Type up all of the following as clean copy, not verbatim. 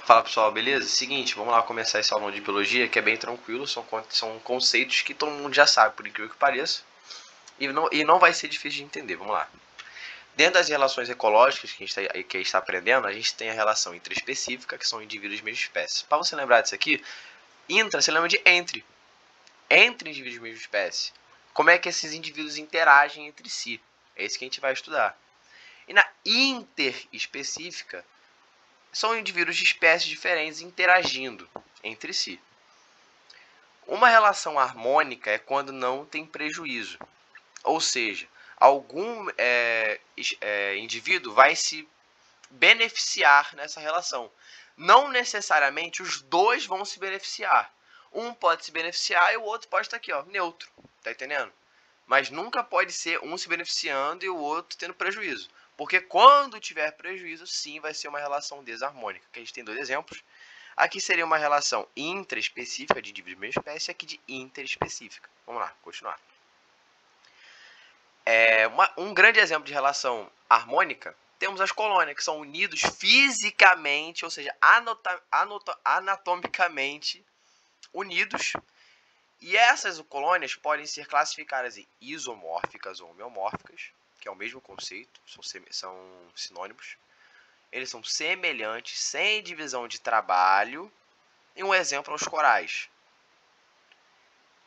Fala pessoal, beleza? Seguinte, vamos lá começar esse aulão de biologia que é bem tranquilo, são conceitos que todo mundo já sabe, por incrível que pareça, e não vai ser difícil de entender. Vamos lá. Dentro das relações ecológicas que a gente está aprendendo, a gente tem a relação intraespecífica, que são indivíduos de mesma espécie. Para você lembrar disso aqui, intra você lembra de entre. Entre indivíduos de mesma espécie. Como é que esses indivíduos interagem entre si? É isso que a gente vai estudar. E na interespecífica, são indivíduos de espécies diferentes interagindo entre si. Uma relação harmônica é quando não tem prejuízo, ou seja, algum indivíduo vai se beneficiar nessa relação. Não necessariamente os dois vão se beneficiar. Um pode se beneficiar e o outro pode estar aqui, ó, neutro. Tá entendendo? Mas nunca pode ser um se beneficiando e o outro tendo prejuízo. Porque quando tiver prejuízo, sim, vai ser uma relação desarmônica. Que a gente tem dois exemplos. Aqui seria uma relação intraespecífica de indivíduos da mesma espécie e aqui de interespecífica. Vamos lá, continuar. Um grande exemplo de relação harmônica, temos as colônias, que são unidos fisicamente, ou seja, anatomicamente unidos. E essas colônias podem ser classificadas em isomórficas ou homeomórficas, que é o mesmo conceito, são sinônimos. Eles são semelhantes, sem divisão de trabalho. E um exemplo aos corais.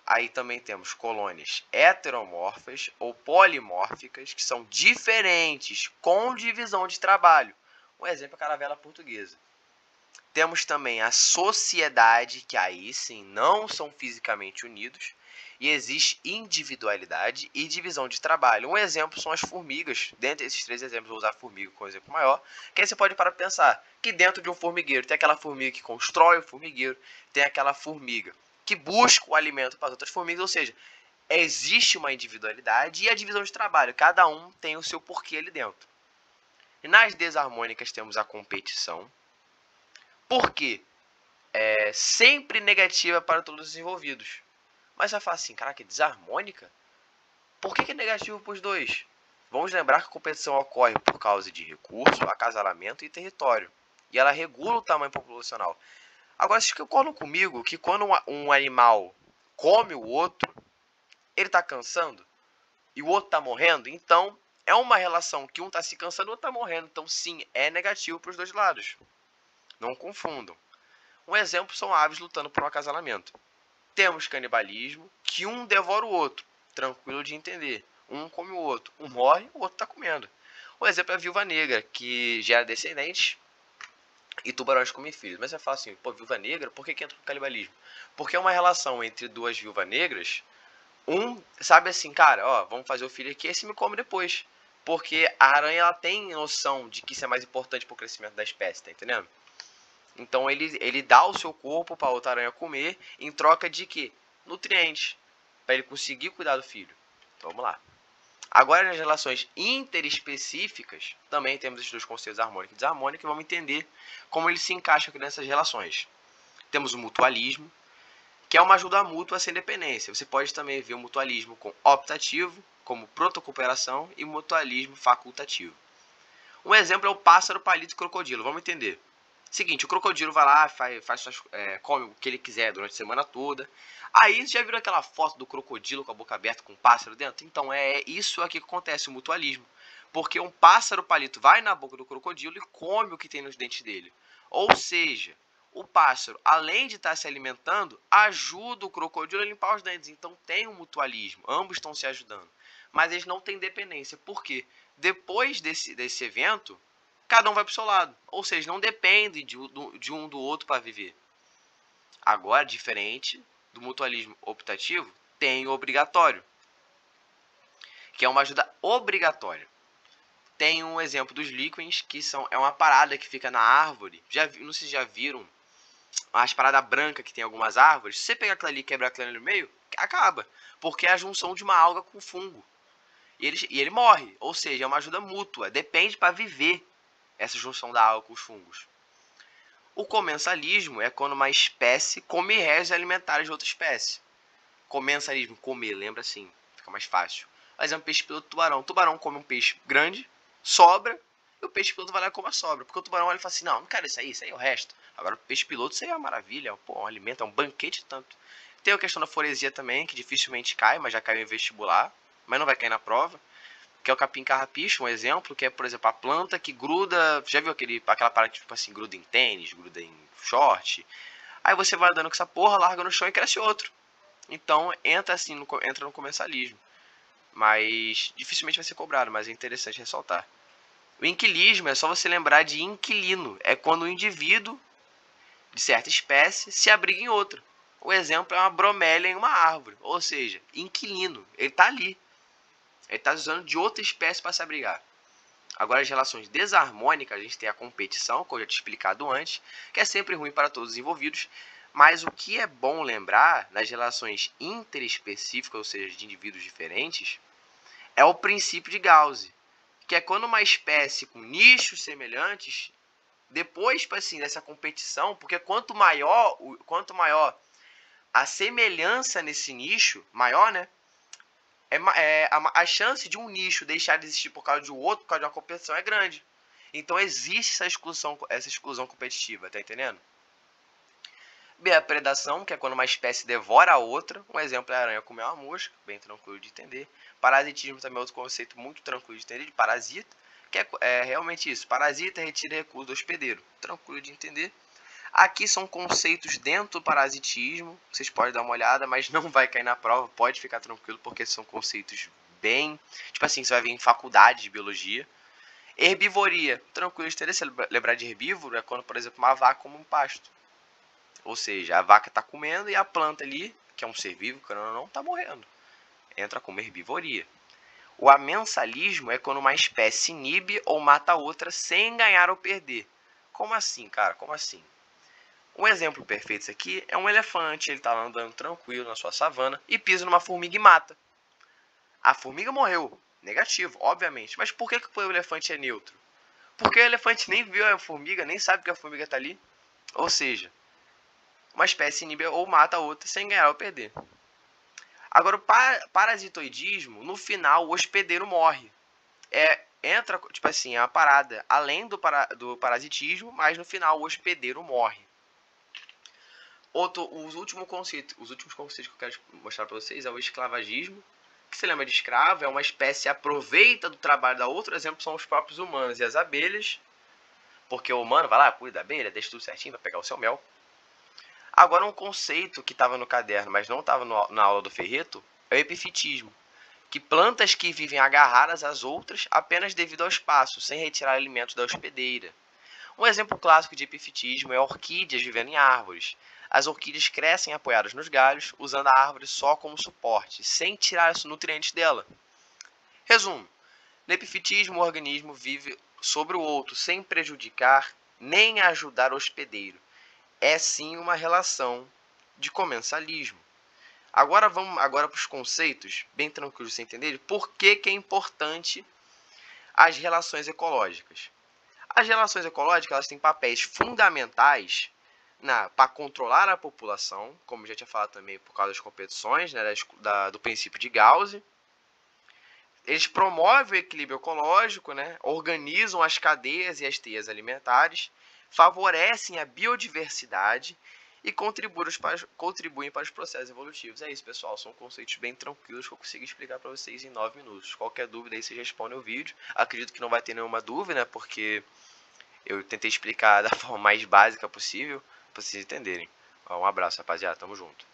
Aí também temos colônias heteromórficas ou polimórficas, que são diferentes, com divisão de trabalho. Um exemplo é a caravela portuguesa. Temos também a sociedade, que aí sim não são fisicamente unidos, e existe individualidade e divisão de trabalho. Um exemplo são as formigas. Dentre esses três exemplos, vou usar a formiga como exemplo maior, que aí você pode parar para pensar que dentro de um formigueiro tem aquela formiga que constrói o formigueiro, tem aquela formiga que busca o alimento para as outras formigas, ou seja, existe uma individualidade e a divisão de trabalho. Cada um tem o seu porquê ali dentro. E nas desarmônicas temos a competição. Por quê? É sempre negativa para todos os envolvidos. Mas você vai falar assim, caraca, desarmônica? Por que é negativo para os dois? Vamos lembrar que a competição ocorre por causa de recurso, acasalamento e território. E ela regula o tamanho populacional. Agora, vocês concordam comigo que quando um animal come o outro, ele está cansando e o outro está morrendo? Então, é uma relação que um está se cansando e o outro está morrendo. Então, sim, é negativo para os dois lados. Não confundam. Um exemplo são aves lutando por um acasalamento. Temos canibalismo, que um devora o outro, tranquilo de entender. Um come o outro, um morre, o outro está comendo. O exemplo é a viúva negra, que gera descendentes e tubarões comem filhos. Mas você fala assim, pô, viúva negra, por que entra no canibalismo? Porque é uma relação entre duas viúvas negras. Um sabe assim, cara, ó, vamos fazer o filho aqui, esse me come depois. Porque a aranha ela tem noção de que isso é mais importante para o crescimento da espécie, tá entendendo? Então ele dá o seu corpo para outra aranha comer em troca de quê? Nutrientes, para ele conseguir cuidar do filho. Então, vamos lá. Agora, nas relações interespecíficas, também temos esses dois conceitos harmônica e desarmônica, e vamos entender como eles se encaixam aqui nessas relações. Temos o mutualismo, que é uma ajuda mútua sem dependência. Você pode também ver o mutualismo com optativo, como protocooperação, e mutualismo facultativo. Um exemplo é o pássaro, palito e crocodilo. Vamos entender. Seguinte, o crocodilo vai lá, come o que ele quiser durante a semana toda. Aí, já viram aquela foto do crocodilo com a boca aberta com um pássaro dentro? Então, é isso aqui que acontece, o mutualismo. Porque um pássaro palito vai na boca do crocodilo e come o que tem nos dentes dele. Ou seja, o pássaro, além de estar se alimentando, ajuda o crocodilo a limpar os dentes. Então, tem um mutualismo, ambos estão se ajudando. Mas eles não têm dependência. Por quê? Depois desse evento, cada um vai para o seu lado. Ou seja, não depende de um do outro para viver. Agora, diferente do mutualismo optativo, tem o obrigatório, que é uma ajuda obrigatória. Tem um exemplo dos líquens, que é uma parada que fica na árvore. Não sei se já viram as paradas brancas que tem algumas árvores. Se você pegar aquilo ali e quebrar aquilo ali no meio, acaba. Porque é a junção de uma alga com fungo. E ele morre. Ou seja, é uma ajuda mútua. Depende para viver essa junção da alga com os fungos. O comensalismo é quando uma espécie come restos alimentares de outra espécie. Comensalismo, comer, lembra assim, fica mais fácil. Por exemplo, peixe piloto tubarão. O tubarão come um peixe grande, sobra, e o peixe piloto vai lá e come a sobra. Porque o tubarão ele fala assim, não quero isso aí é o resto. Agora, peixe piloto, isso aí é uma maravilha, pô, um alimento, é um banquete tanto. Tem a questão da foresia também, que dificilmente cai, mas já caiu em vestibular, mas não vai cair na prova, que é o capim carrapicho, um exemplo, que é, por exemplo, a planta que gruda, já viu aquela parada que, tipo assim, gruda em tênis, gruda em short, aí você vai andando com essa porra, larga no chão e cresce outro. Então, entra assim, entra no comensalismo, mas dificilmente vai ser cobrado, mas é interessante ressaltar. O inquilismo é só você lembrar de inquilino, é quando o indivíduo de certa espécie se abriga em outra. O exemplo é uma bromélia em uma árvore, ou seja, inquilino, ele está ali. Ele está usando de outra espécie para se abrigar. Agora, as relações desarmônicas, a gente tem a competição, como eu já tinha explicado antes, que é sempre ruim para todos os envolvidos, mas o que é bom lembrar nas relações interespecíficas, ou seja, de indivíduos diferentes, é o princípio de Gauss, que é quando uma espécie com nichos semelhantes, depois assim, dessa competição, porque quanto maior a semelhança nesse nicho, maior, né? A chance de um nicho deixar de existir por causa de outro, por causa de uma competição, é grande. Então existe essa exclusão competitiva, tá entendendo? B, a predação, que é quando uma espécie devora a outra. Um exemplo é a aranha comer uma mosca, bem tranquilo de entender. Parasitismo também é outro conceito muito tranquilo de entender, de parasita, que é realmente isso. Parasita retira recurso do hospedeiro, tranquilo de entender. Aqui são conceitos dentro do parasitismo, vocês podem dar uma olhada, mas não vai cair na prova, pode ficar tranquilo, porque são conceitos bem... Tipo assim, você vai ver em faculdade de biologia. Herbivoria, tranquilo de entender, se lembrar de herbívoro, é quando, por exemplo, uma vaca come um pasto. Ou seja, a vaca está comendo e a planta ali, que é um ser vivo, querendo ou não, está morrendo. Entra como herbivoria. O amensalismo é quando uma espécie inibe ou mata a outra sem ganhar ou perder. Como assim, cara? Como assim? Um exemplo perfeito isso aqui é um elefante, ele está andando tranquilo na sua savana e pisa numa formiga e mata. A formiga morreu, negativo, obviamente. Mas por que o elefante é neutro? Porque o elefante nem viu a formiga, nem sabe que a formiga está ali. Ou seja, uma espécie inibe ou mata a outra sem ganhar ou perder. Agora, o parasitoidismo, no final, o hospedeiro morre. Entra, tipo assim, a parada além do parasitismo, mas no final o hospedeiro morre. Os últimos conceitos que eu quero mostrar para vocês é o esclavagismo. Que se lembra de escravo, é uma espécie que aproveita do trabalho da outra. Exemplo são os próprios humanos e as abelhas. Porque o humano vai lá, cuida da abelha, deixa tudo certinho para pegar o seu mel. Agora, um conceito que estava no caderno, mas não estava na aula do Ferreto, é o epifitismo. Que plantas que vivem agarradas às outras apenas devido ao espaço, sem retirar alimentos da hospedeira. Um exemplo clássico de epifitismo é orquídeas vivendo em árvores. As orquídeas crescem apoiadas nos galhos, usando a árvore só como suporte, sem tirar os nutrientes dela. Resumo: no epifitismo, o organismo vive sobre o outro, sem prejudicar nem ajudar o hospedeiro. É sim uma relação de comensalismo. Agora vamos para os conceitos, bem tranquilos de você entender, por que é importante as relações ecológicas. As relações ecológicas elas têm papéis fundamentais para controlar a população, como já tinha falado também por causa das competições, né, do princípio de Gauss. Eles promovem o equilíbrio ecológico, né, organizam as cadeias e as teias alimentares, favorecem a biodiversidade e contribuem para os processos evolutivos. É isso, pessoal. São conceitos bem tranquilos que eu consigo explicar para vocês em 9 minutos. Qualquer dúvida aí, vocês respondem o vídeo. Acredito que não vai ter nenhuma dúvida, porque eu tentei explicar da forma mais básica possível, para vocês entenderem. Um abraço, rapaziada. Tamo junto.